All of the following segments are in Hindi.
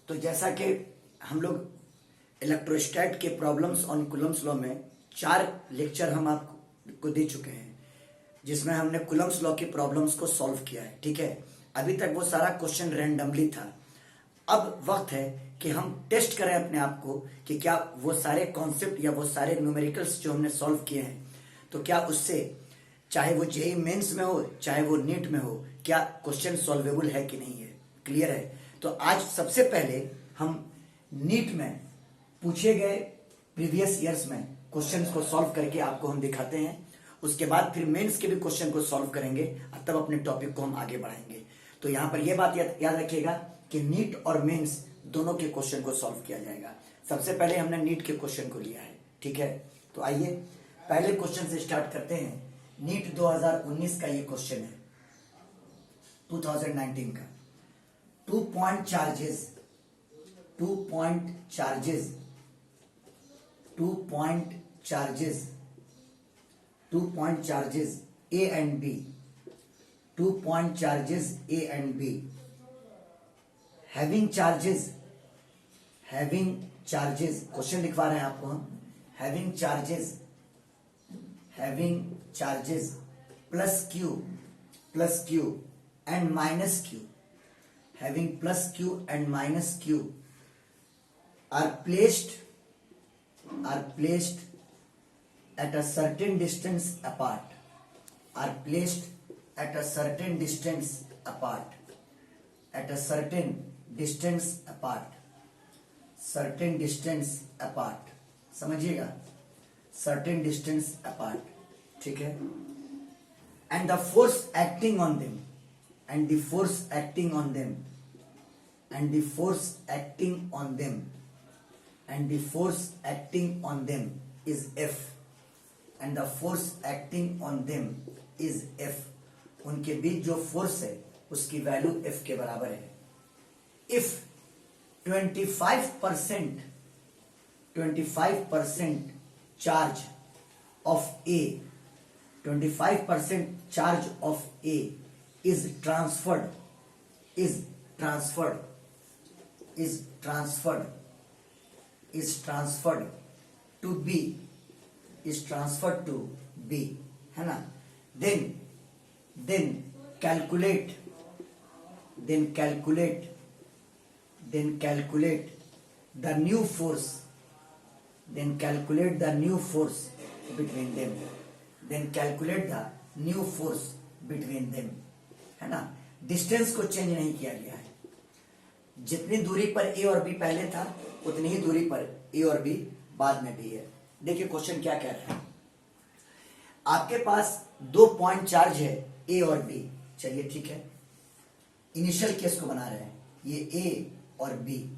तो जैसा कि हम लोग इलेक्ट्रोस्टैट के प्रॉब्लम्स ऑन कूलम्ब्स लॉ में 4 लेक्चर हम आपको दे चुके हैं, जिसमें हमने कूलम्ब्स लॉ की प्रॉब्लम्स को सॉल्व किया है। ठीक है, अभी तक वो सारा क्वेश्चन रैंडमली था। अब वक्त है कि हम टेस्ट करें अपने आप को कि क्या वो सारे कॉन्सेप्ट या वो सारे न्यूमेरिकल्स जो हमने सॉल्व किए हैं, तो क्या उससे चाहे वो जेईई मेंस में हो चाहे वो नीट में हो, क्या क्वेश्चन सॉल्वेबल है कि नहीं है। क्लियर है? तो आज सबसे पहले हम नीट में पूछे गए प्रीवियस ईयर्स में क्वेश्चंस को सॉल्व करके आपको हम दिखाते हैं। उसके बाद फिर मेंस के भी क्वेश्चन को सॉल्व करेंगे और तब अपने टॉपिक को हम आगे बढ़ाएंगे। तो यहां पर यह बात याद रखिएगा कि नीट और मेंस दोनों के क्वेश्चन को सॉल्व किया जाएगा। सबसे पहले हमने नीट के क्वेश्चन को लिया है। ठीक है, तो आइए पहले क्वेश्चन से स्टार्ट करते हैं। नीट 2019 का ये क्वेश्चन है, 2019 का। 2 point charges A and B, 2 point charges A and B, having charges, question लिखवा रहे हैं आपको हम। having charges plus q and minus q, having plus q and minus q are placed at a certain distance apart, समझिएगा, certain distance apart। ठीक है, and the force acting on them is F, उनके बीच जो फोर्स है उसकी वैल्यू F के बराबर है। If 25% charge of A, 25% charge of A is transferred to B, है ना, then calculate the new force between them, है ना। डिस्टेंस को चेंज नहीं किया गया है, जितनी दूरी पर ए और बी पहले था उतनी ही दूरी पर ए और बी बाद में भी है। देखिए क्वेश्चन क्या कह रहा है। आपके पास 2 पॉइंट चार्ज है ए और बी। चलिए ठीक है, इनिशियल केस को बना रहे हैं। ये ए और बी,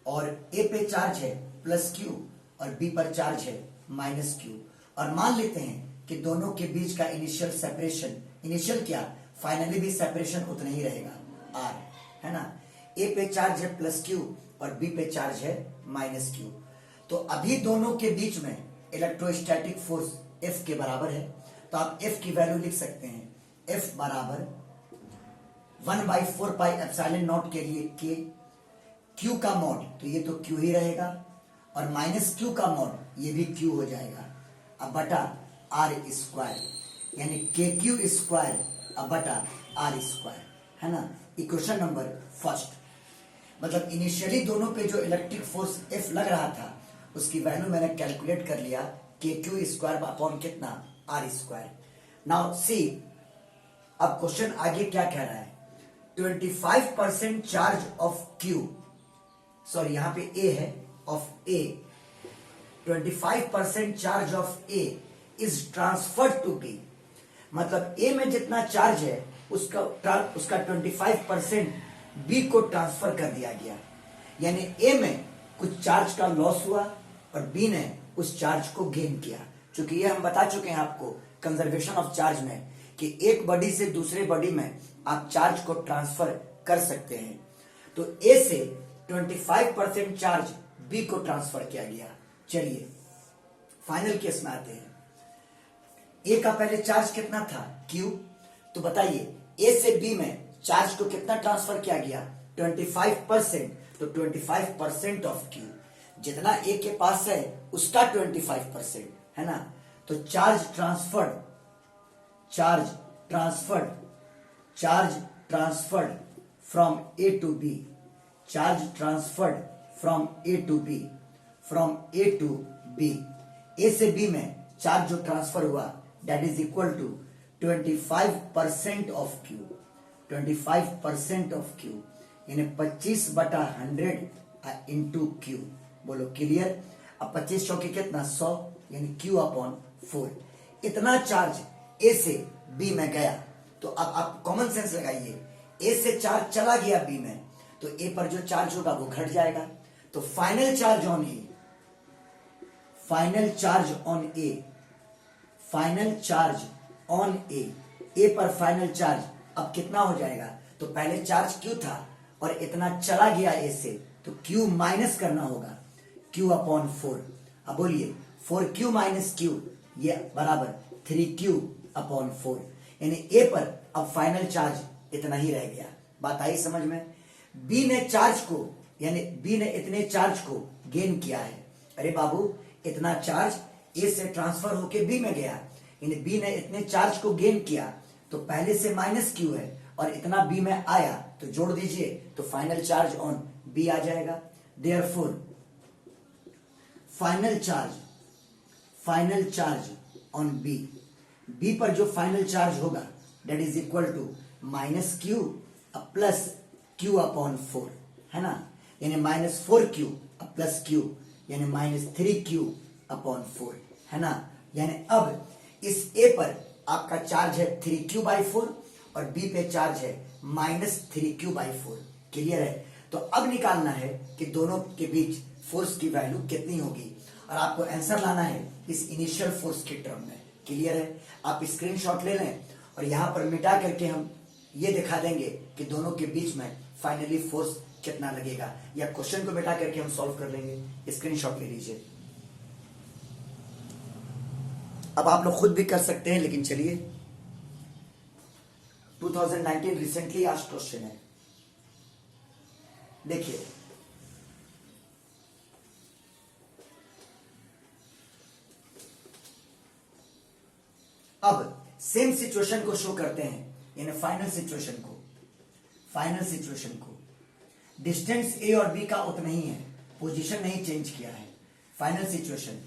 और ए पे चार्ज है प्लस क्यू और बी पर चार्ज है माइनस क्यू, और मान लेते हैं कि दोनों के बीच का इनिशियल सेपरेशन, इनिशियल क्या फाइनली भी सेपरेशन उतना ही रहेगा, आर, है ना। ए पे चार्ज है प्लस क्यू और बी पे चार्ज है माइनस क्यू। तो अभी दोनों के बीच में इलेक्ट्रोस्टैटिक फोर्स F के बराबर है। तो आप F की वैल्यू लिख सकते हैं, F बराबर 1/4 पाई एप्सिलॉन नॉट के लिए K, Q का मॉड तो ये तो Q ही रहेगा, और माइनस Q का मॉड ये भी Q हो जाएगा, अब बटा R स्क्वायर, यानी KQ स्क्वायर अब बटा R स्क्वायर, है ना। इक्वेशन नंबर फर्स्ट, मतलब इनिशियली दोनों पे जो इलेक्ट्रिक फोर्स F लग रहा था उसकी वैल्यू मैंने कैलकुलेट कर लिया, KQ स्क्वायर अपॉन कितना, R स्क्वायर। नाउ सी, अब क्वेश्चन आगे क्या कह रहा है। 25% चार्ज ऑफ Q, सॉरी यहां पे A है, of A, 25% charge of A is transferred to B, मतलब A में जितना चार्ज है उसका 25% B को ट्रांसफर कर दिया गया, यानी A में कुछ चार्ज का लॉस हुआ और B ने उस चार्ज को गेन किया। क्योंकि ये हम बता चुके हैं आपको कंजर्वेशन ऑफ चार्ज में कि एक बॉडी से दूसरे बॉडी में आप चार्ज को ट्रांसफर कर सकते हैं। तो A से 25% चार्ज B को ट्रांसफर किया गया। चलिए फाइनल केस में आते हैं। A का पहले चार्ज कितना था, Q, तो बताइए A से B में चार्ज को कितना ट्रांसफर किया गया, 25%, तो 25% ऑफ क्यू, जितना ए के पास है उसका 25%, है ना। तो charge transferred, charge transferred, charge transferred from A to B, charge transferred from A to B, from A to B, A से बी में चार्ज जो ट्रांसफर हुआ that is equal to 25% of Q, 25% of Q, यानी 25/100 इंटू क्यू। बोलो क्लियर। अब 25 चौके कितना 100, यानी क्यू अपॉन 4। इतना चार्ज ए से बी में गया, तो अब आप कॉमन सेंस लगाइए, ए से चार्ज चला गया बी में, तो ए पर जो चार्ज होगा वो घट जाएगा। तो final charge on A, final charge on A, final charge on A पर फाइनल चार्ज अब कितना हो जाएगा। तो पहले चार्ज क्यू था और इतना चला गया ए से, तो क्यू माइनस करना होगा, क्यू अपॉन 4। अब बोलिए 4q माइनस क्यू, ये बराबर 3q अपॉन 4, यानी ए पर अब फाइनल चार्ज इतना ही रह गया। बात आई समझ में। बी ने चार्ज को, यानी बी ने इतने चार्ज को गेन किया है। अरे बाबू, इतना चार्ज ए से ट्रांसफर होके बी में गया, यानी बी ने इतने चार्ज को गेन किया, तो पहले से माइनस क्यू है और इतना बी में आया, तो जोड़ दीजिए तो फाइनल चार्ज ऑन बी आ जाएगा। Therefore final charge, final charge on B, B पर जो फाइनल चार्ज होगा that is equal to minus Q plus Q upon 4, है ना, यानी -4q प्लस क्यू, यानी -3q अपॉन 4, है ना। यानी अब इस ए पर आपका चार्ज है 3q/4 और बी पे चार्ज है -3q/4। क्लियर है। तो अब निकालना है कि दोनों के बीच फोर्स की वैल्यू कितनी होगी, और आपको आंसर लाना है इस इनिशियल फोर्स के टर्म में। क्लियर है। आप स्क्रीनशॉट ले लें और यहां पर मिटा करके हम ये दिखा देंगे कि दोनों के बीच में फाइनली फोर्स कितना लगेगा, या क्वेश्चन को मिटा करके हम सॉल्व कर लेंगे। स्क्रीनशॉट ले लीजिए। अब आप लोग खुद भी कर सकते हैं, लेकिन चलिए 2019 रिसेंटली आज क्वेश्चन है, देखिए। अब सेम सिचुएशन को शो करते हैं, यानी फाइनल सिचुएशन को, फाइनल सिचुएशन को। डिस्टेंस ए और बी का उतना ही है, पोजीशन नहीं चेंज किया है। फाइनल सिचुएशन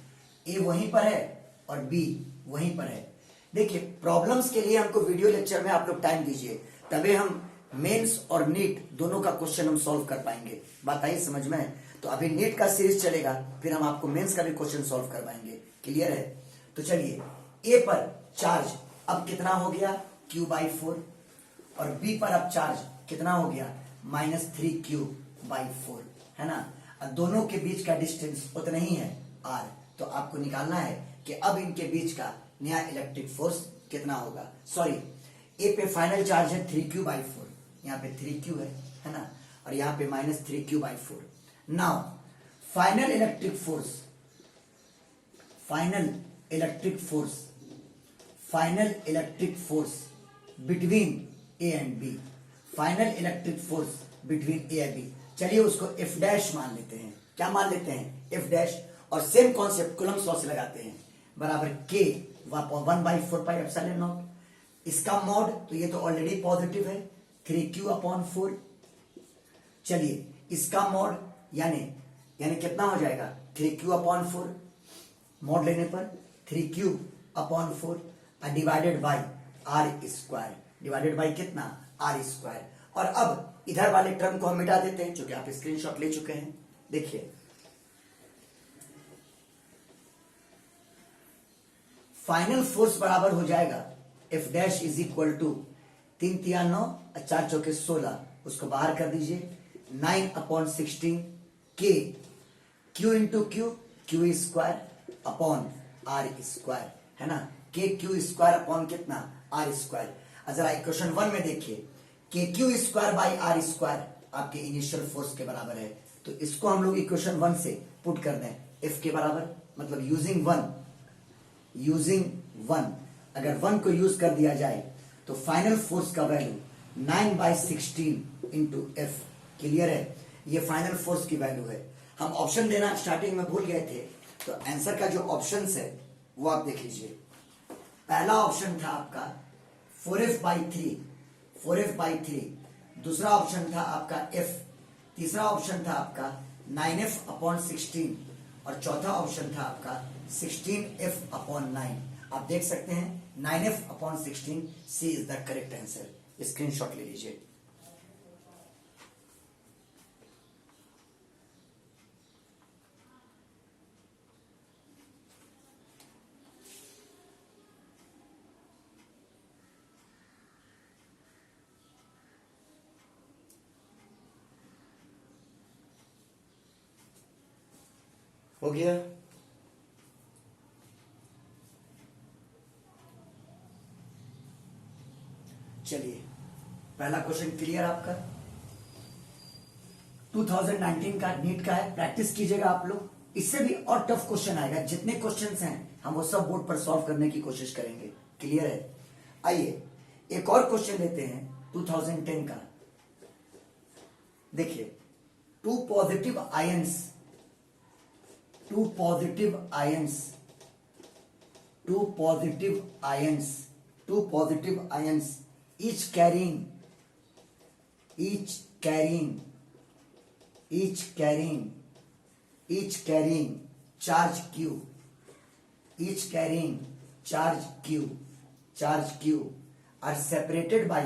ए वहीं पर है और बी वहीं पर है। देखिए, प्रॉब्लम्स के लिए हमको वीडियो लेक्चर में आप लोग टाइम दीजिए, तभी हम मेंस और नीट दोनों का क्वेश्चन हम सॉल्व कर पाएंगे। बात आई समझ में। तो अभी नीट का सीरीज चलेगा, फिर हम आपको मेंस का भी क्वेश्चन सॉल्व करवाएंगे। क्लियर है। तो चलिए, ए पर चार्ज अब कितना हो गया q/4, और बी पर अब चार्ज कितना हो गया -3q/4, है ना। अब दोनों के बीच का डिस्टेंस उतना ही है r। तो आपको निकालना है कि अब इनके बीच का नया इलेक्ट्रिक फोर्स कितना होगा। सॉरी, ए पे फाइनल चार्ज है 3q/4, यहाँ पे 3q है ना, और यहाँ पे -3q/4। Now final electric force, final electric force, final electric force between A and B, final electric force between A and B. चलिए उसको F' मान लेते हैं। क्या मान लेते हैं? F'। और सेम कॉन्सेप्ट कूलम्ब्स लॉ से लगाते हैं, बराबर K 1/4πε0। इसका मॉड, तो ये तो ऑलरेडी पॉजिटिव है, 3q/4। चलिए इसका मॉड यानी कितना हो जाएगा 3q/4, मॉड लेने पर 3q/4 divided by r², divided by कितना r²। और अब इधर वाले टर्म को हम मिटा देते हैं, जो कि आप स्क्रीनशॉट ले चुके हैं। देखिए, फाइनल फोर्स बराबर हो जाएगा F' इज इक्वल टू 3 × 9 और 4 × 16, उसको बाहर कर दीजिए, 9/16 K Q into Q² upon r², है ना। KQ² अपॉन कितना r²। जरा इक्वेशन 1 में देखिए, KQ²/r² आपके इनिशियल फोर्स के बराबर है। तो इसको हम लोग इक्वेशन 1 से पुट कर दें, F के बराबर, मतलब यूजिंग 1, अगर 1 को यूज कर दिया जाए तो फाइनल फोर्स का वैल्यू 9/16 इंटू F क्लियर है? ये फाइनल फोर्स की वैल्यू है। हम ऑप्शन देना स्टार्टिंग में भूल गए थे, तो आंसर का जो ऑप्शन है वो आप देख लीजिए। पहला ऑप्शन था आपका 4f/3, 4f/3। दूसरा ऑप्शन था आपका f। तीसरा ऑप्शन था आपका 9f/16 और चौथा ऑप्शन था आपका 16f/9। आप देख सकते हैं 9f/16, C is the correct answer. Screenshot ले लीजिए। हो गया? चलिए, पहला क्वेश्चन क्लियर आपका। 2019 का नीट का है, प्रैक्टिस कीजिएगा आप लोग। इससे भी और टफ क्वेश्चन आएगा। जितने क्वेश्चंस हैं हम वो सब बोर्ड पर सॉल्व करने की कोशिश करेंगे। क्लियर है? आइए एक और क्वेश्चन लेते हैं 2010 का। देखिए, two positive ions each carrying charge q are separated by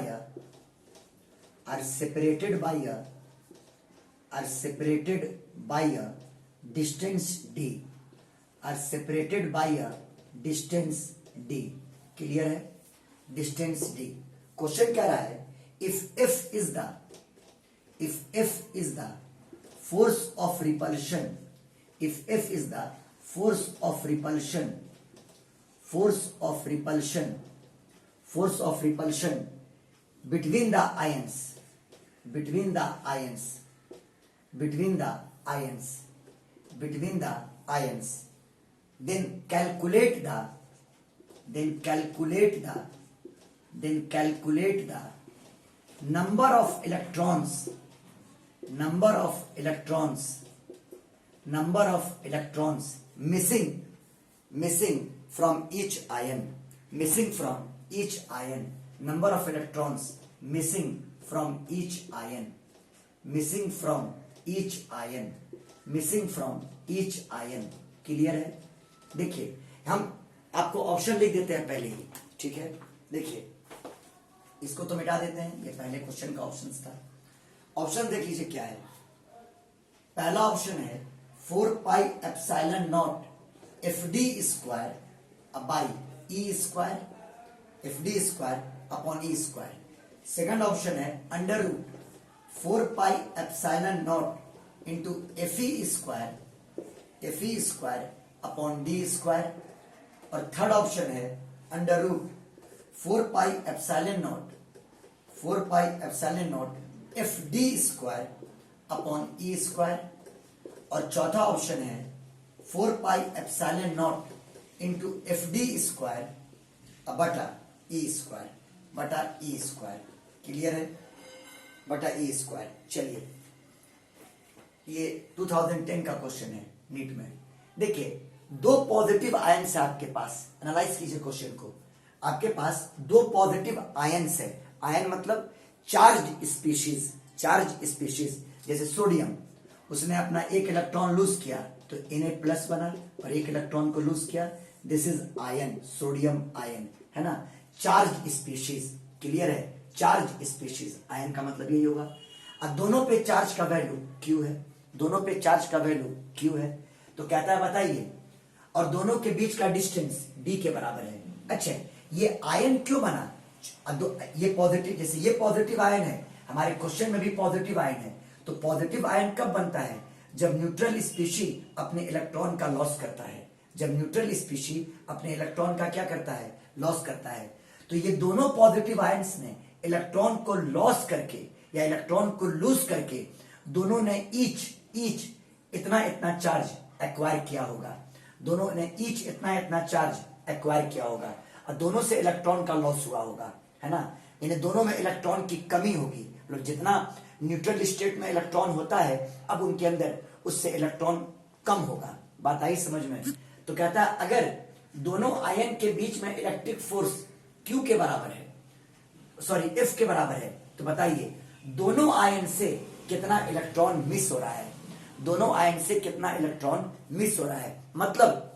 a distance d। Clear है? Distance d। क्वेश्चन कह रहा है if f is the force of repulsion between the ions, then calculate the number of electrons missing from each ion, number of electrons missing from each ion। Clear है? देखिए, हम आपको ऑप्शन लिख देते हैं पहले ही, ठीक है? देखिए, इसको तो मिटा देते हैं, ये पहले क्वेश्चन का ऑप्शन था। ऑप्शन देख लीजिए क्या है। पहला ऑप्शन है 4πε0 FD square by E square, FD square upon E square. Second option है under root 4πε0 into FE square upon D square. और थर्ड ऑप्शन है under root 4πε0 FD square upon E square. और चौथा ऑप्शन है 4πε0 इंटू FD स्क्वायर बटा E स्क्वायर। क्लियर है? बटा E स्क्वायर। चलिए, ये 2010 का क्वेश्चन है नीट में। देखिए, दो पॉजिटिव आयंस है आपके पास। एनालाइज कीजिए क्वेश्चन को। आपके पास दो पॉजिटिव आयंस है। आयन मतलब चार्ज स्पीशीज। जैसे सोडियम, उसने अपना एक इलेक्ट्रॉन लूज किया तो Na+ बना, और एक इलेक्ट्रॉन को लूज किया, this is ion, sodium ion, है ना? Charge species. क्लियर है? चार्ज स्पीशीज, आयन का मतलब यही होगा। अब दोनों पे चार्ज का वैल्यू Q है, तो कहता है बताइए, और दोनों के बीच का डिस्टेंस D के बराबर है। अच्छा, ये आयन क्यों बना? ये पॉजिटिव, जैसे ये पॉजिटिव आयन है, हमारे क्वेश्चन में भी पॉजिटिव आयन है, तो पॉजिटिव आयन कब बनता है? जब न्यूट्रल स्पीशी अपने इलेक्ट्रॉन का लॉस करता है। जब न्यूट्रल स्पीशी अपने इलेक्ट्रॉन का क्या करता है? लॉस करता है। तो ये दोनों पॉजिटिव आयंस ने इलेक्ट्रॉन को लॉस करके या इलेक्ट्रॉन को लूज करके दोनों ने ईच इतना चार्ज एक्वायर किया होगा। दोनों ने ईच इतना चार्ज एक्वायर किया होगा, और दोनों से इलेक्ट्रॉन का लॉस हुआ होगा, है ना? इन्हें दोनों में इलेक्ट्रॉन की कमी होगी। जितना न्यूट्रल स्टेट में इलेक्ट्रॉन होता है, अब उनके अंदर उससे इलेक्ट्रॉन कम होगा। बात आई समझ में? तो कहता है अगर दोनों आयन के बीच में इलेक्ट्रिक फोर्स Q के बराबर है, सॉरी F के बराबर है, तो बताइए दोनों आयन से कितना इलेक्ट्रॉन मिस हो रहा है। दोनों आयन से कितना इलेक्ट्रॉन मिस हो रहा है, मतलब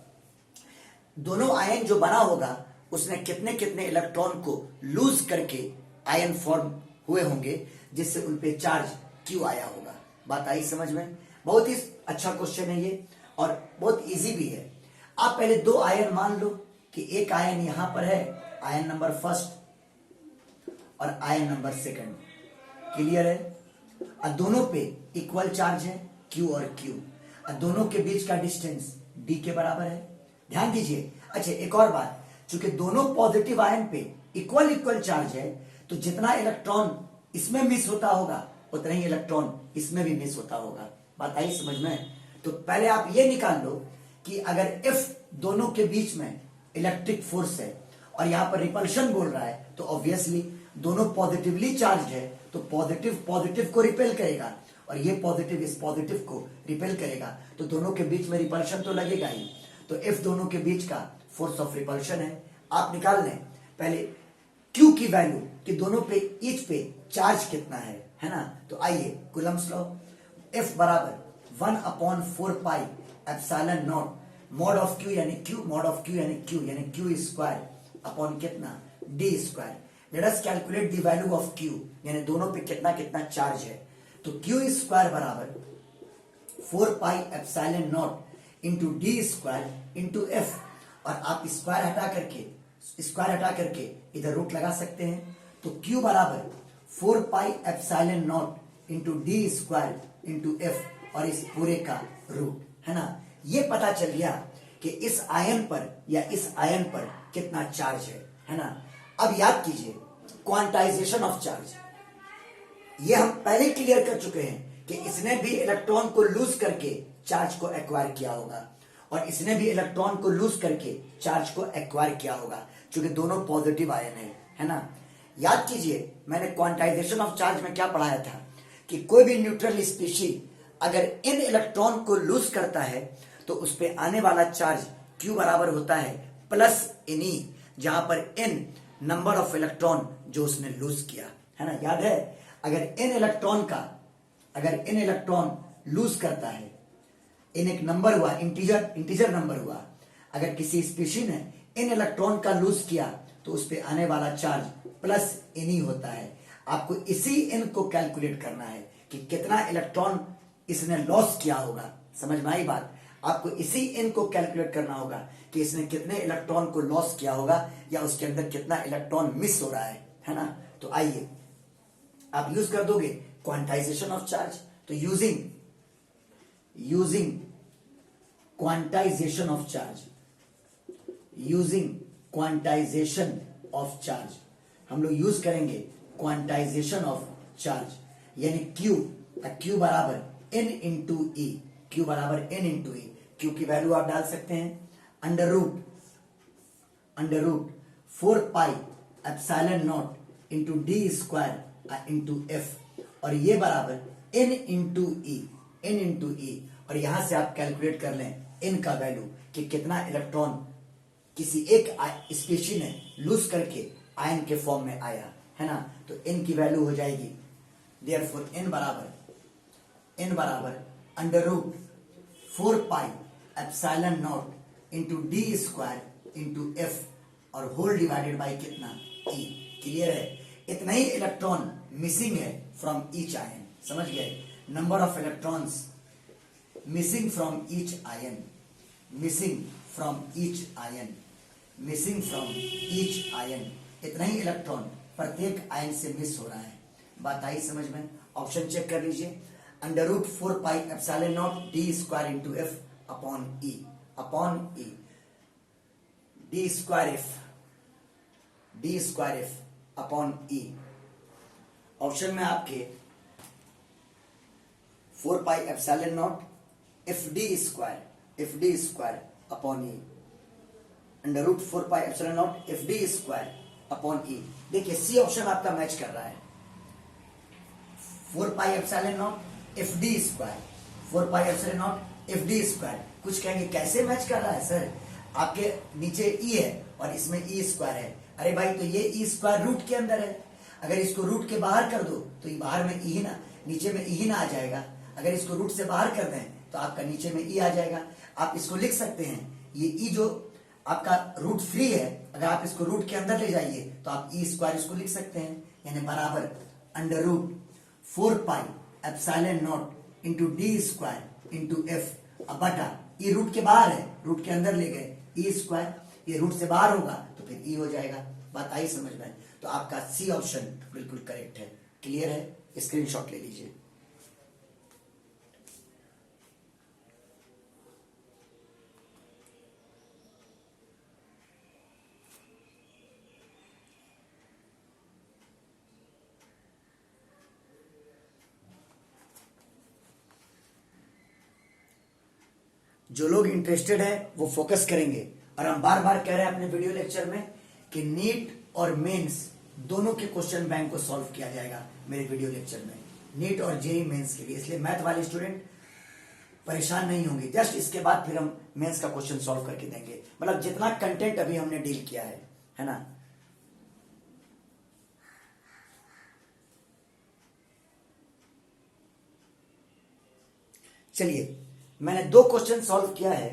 दोनों आयन जो बना होगा उसने कितने कितने इलेक्ट्रॉन को लूज करके आयन फॉर्म हुए होंगे, जिससे उन पे चार्ज Q आया होगा। बात आई समझ में? बहुत ही अच्छा क्वेश्चन है ये और बहुत इजी भी है। आप पहले दो आयन मान लो कि एक आयन यहां पर है, आयन नंबर फर्स्ट और आयन नंबर सेकंड, क्लियर है? और दोनों पे इक्वल चार्ज है Q और Q, और दोनों के बीच का डिस्टेंस D के बराबर है। ध्यान दीजिए। अच्छा एक और बात, चूंकि दोनों पॉजिटिव आयन पे इक्वल इक्वल चार्ज है, तो जितना इलेक्ट्रॉन इसमें मिस होता होगा उतना ही इलेक्ट्रॉन इसमें भी मिस होता होगा। बात आई समझ में? तो पहले आप ये निकाल लो कि अगर F दोनों के बीच में इलेक्ट्रिक फोर्स है और यहां पर रिपल्शन बोल रहा है, तो ऑब्वियसली दोनों पॉजिटिवली चार्ज है, तो पॉजिटिव पॉजिटिव को रिपेल करेगा और ये पॉजिटिव इस पॉजिटिव को रिपेल करेगा, तो दोनों के बीच में रिपल्शन तो लगेगा ही। तो F दोनों के बीच का फोर्स ऑफ रिपल्शन है। आप निकाल लें पहले Q की वैल्यू कि दोनों पे ईच पे चार्ज कितना है ना? तो आइए कूलम्स लॉ, F बराबर 1/4 पाई epsilon not mod of Q यानी Q, मॉड ऑफ Q यानी Q स्क्वायर अपॉन कितना D square. Let us calculate the value of Q, यानी दोनों पे कितना कितना चार्ज है। तो Q स्क्वायर बराबर 4 pi epsilon naught into D square into F, और आप स्क्वायर हटा करके इधर रूट लगा सकते हैं। तो Q बराबर 4 pi epsilon naught into D square into F और इस पूरे का रूट, है ना? ये पता चल गया कि इस आयन पर या इस आयन पर कितना चार्ज है ना? अब याद कीजिए क्वांटाइजेशन ऑफ चार्ज, ये हम पहले क्लियर कर चुके हैं कि इसने भी इलेक्ट्रॉन को लूज करके चार्ज को एक्वायर किया होगा और इसने भी इलेक्ट्रॉन को लूज करके चार्ज को एक्वायर किया होगा, क्योंकि दोनों पॉजिटिव आयन है ना? याद कीजिए मैंने क्वांटाइजेशन ऑफ चार्ज में क्या पढ़ाया था कि कोई भी न्यूट्रल स्पीशी अगर इन इलेक्ट्रॉन को लूज करता है तो उस पे आने वाला चार्ज Q बराबर होता है प्लस Ne, जहां पर N नंबर ऑफ इलेक्ट्रॉन जो उसने लूज किया, है ना? याद है? अगर इन इलेक्ट्रॉन लूज करता है, इन एक नंबर हुआ, इंटीजर नंबर हुआ, अगर किसी स्पीशी ने इन इलेक्ट्रॉन का लूज किया तो उस पे आने वाला चार्ज प्लस Ne होता है। आपको इसी N को कैलकुलेट करना है कि कितना इलेक्ट्रॉन इसने लॉस किया होगा। समझ में आई बात? आपको इसी N को कैलकुलेट करना होगा कि इसने कितने इलेक्ट्रॉन को लॉस किया होगा या उसके अंदर कितना इलेक्ट्रॉन मिस हो रहा है ना? तो आइए आप यूज कर दोगे क्वांटाइजेशन ऑफ चार्ज। तो यूजिंग क्वांटाइजेशन ऑफ चार्ज हम लोग यूज करेंगे क्वांटाइजेशन ऑफ चार्ज, यानी Q बराबर N इंटू E, Q बराबर N इंटू E। Q की वैल्यू आप डाल सकते हैं under root 4 pi epsilon naught into D square into F, और ये बराबर N इंटू E, और यहां से आप कैलकुलेट कर लें N का वैल्यू कि कितना इलेक्ट्रॉन किसी एक स्पीशी ने लूज करके आयन के फॉर्म में आया, है ना? तो N की वैल्यू हो जाएगी, देयरफॉर N बराबर under root 4 pi epsilon naught into D square into F और होल डिवाइडेड बाई कितना E। क्लियर है? इतना ही इलेक्ट्रॉन मिसिंग है फ्रॉम ईच आयन। समझ गए? Number of electrons missing from each ion, इतना ही इलेक्ट्रॉन प्रत्येक आयन से मिस हो रहा है। बात आई समझ में? ऑप्शन चेक कर लीजिए, under root 4 pi epsilon naught D square into F upon E, D square F upon E। Option में आपके 4 pi epsilon naught FD square upon E, under root 4 pi epsilon naught FD square upon E। देखिए सी ऑप्शन आपका मैच कर रहा है। 4 pi epsilon not F D square, 4 pi epsilon not F D square. कुछ कहेंगे कैसे मैच कर रहा है सर, आपके नीचे ई है और इसमें ई स्क्वायर है। अरे भाई तो ये ई स्क्वायर रूट के अंदर है, अगर इसको रूट के बाहर कर दो तो ये बाहर में ई ना, नीचे में ई ना आ जाएगा। अगर इसको रूट से बाहर कर दें तो आपका नीचे में ई आ जाएगा। आप इसको लिख सकते हैं, ये ई जो आपका रूट फ्री है, अगर आप इसको रूट के अंदर ले जाइए तो आप ई स्क्वायर इसको लिख सकते हैं, यानी बराबर under root 4 pi epsilon naught into D square into F. अब बटा ई रूट के बाहर है, रूट के अंदर ले गए ई स्क्वायर, ये रूट से बाहर होगा तो फिर ई हो जाएगा। बात आई समझ में? तो आपका सी ऑप्शन बिल्कुल करेक्ट है। क्लियर है? स्क्रीनशॉट ले लीजिए। जो लोग इंटरेस्टेड है वो फोकस करेंगे, और हम बार बार कह रहे हैं अपने वीडियो लेक्चर में कि नीट और मेंस दोनों के क्वेश्चन बैंक को सॉल्व किया जाएगा मेरे वीडियो लेक्चर में, नीट और जेईई मेंस के लिए। इसलिए मैथ वाले स्टूडेंट परेशान नहीं होंगे, जस्ट इसके बाद फिर हम मेंस का क्वेश्चन सॉल्व करके देंगे। मतलब जितना कंटेंट अभी हमने डील किया है ना। चलिए, मैंने 2 क्वेश्चन सॉल्व किया है,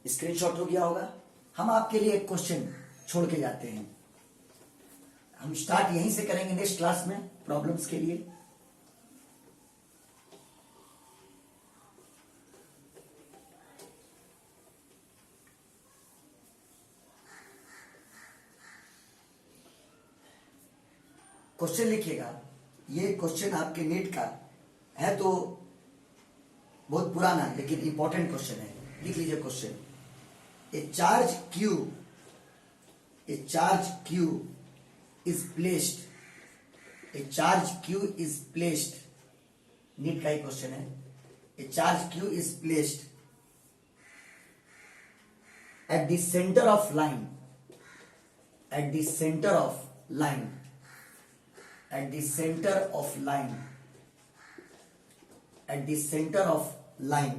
स्क्रीनशॉट हो गया होगा। हम आपके लिए एक क्वेश्चन छोड़ के जाते हैं, हम स्टार्ट यहीं से करेंगे नेक्स्ट क्लास में प्रॉब्लम्स के लिए। क्वेश्चन लिखिएगा, ये क्वेश्चन आपके नीट का है तो बहुत पुराना लेकिन इंपॉर्टेंट क्वेश्चन है। लिख लीजिए question, a charge Q is placed, a charge Q is placed, NEET का ही क्वेश्चन है। A charge Q is placed at the center of line, at the center of line, at the center of line, at the center of line,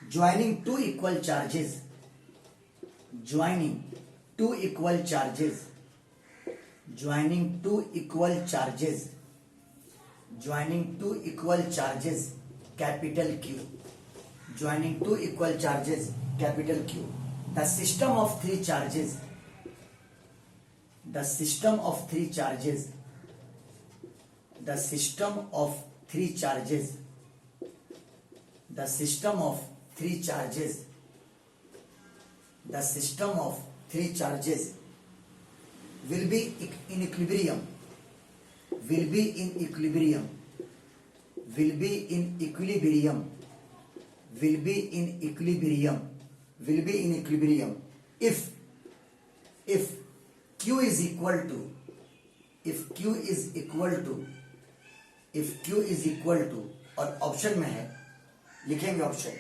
joining two equal charges, joining two equal charges, joining two equal charges, joining two equal charges, capital Q, joining two equal charges, capital Q. The system of three charges, the system of three charges, the system of three charges, the system of three charges, the system of three charges will be in equilibrium, will be in equilibrium, will be in equilibrium, will be in equilibrium, will be in equilibrium if Q is equal to, if Q is equal to, if Q is equal to, और ऑप्शन में है, लिखेंगे ऑप्शन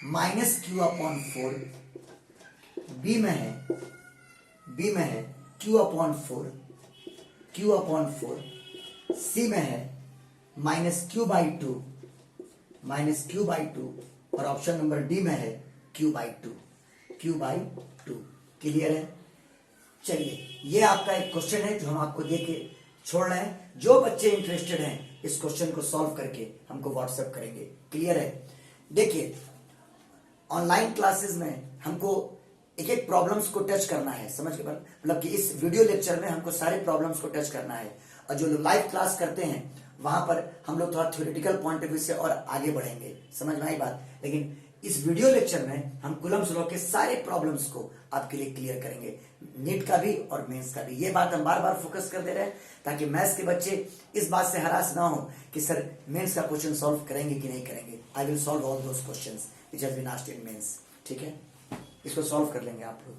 -Q/4, बी में है Q/4, Q/4, सी में है -Q/2, -Q/2, और ऑप्शन नंबर डी में है Q/2, Q/2। क्लियर है? चलिए, ये आपका एक क्वेश्चन है जो हम आपको दे के छोड़ रहे हैं। जो बच्चे इंटरेस्टेड हैं इस क्वेश्चन को सॉल्व करके हमको व्हाट्सएप करेंगे। क्लियर है? देखिए, ऑनलाइन क्लासेस में हमको एक एक प्रॉब्लम्स को टच करना है, समझ के मतलब कि इस वीडियो लेक्चर में हमको सारे प्रॉब्लम्स को टच करना है, और जो लोग लाइव क्लास करते हैं वहां पर हम लोग थोड़ा थ्योरेटिकल पॉइंट ऑफ व्यू से और आगे बढ़ेंगे। समझ में आई बात? लेकिन इस वीडियो लेक्चर में हम कूलम्ब्स लॉ के सारे प्रॉब्लम्स को आपके लिए क्लियर करेंगे, नीट का भी और मेंस का भी। ये बात हम बार बार फोकस कर दे रहे हैं ताकि मैथ्स के बच्चे इस बात से हरास ना हो कि सर मेंस का क्वेश्चन सॉल्व करेंगे कि नहीं करेंगे। I will solve all those questions which has been asked in mains. ठीक है, इसको सॉल्व कर लेंगे आप लोग।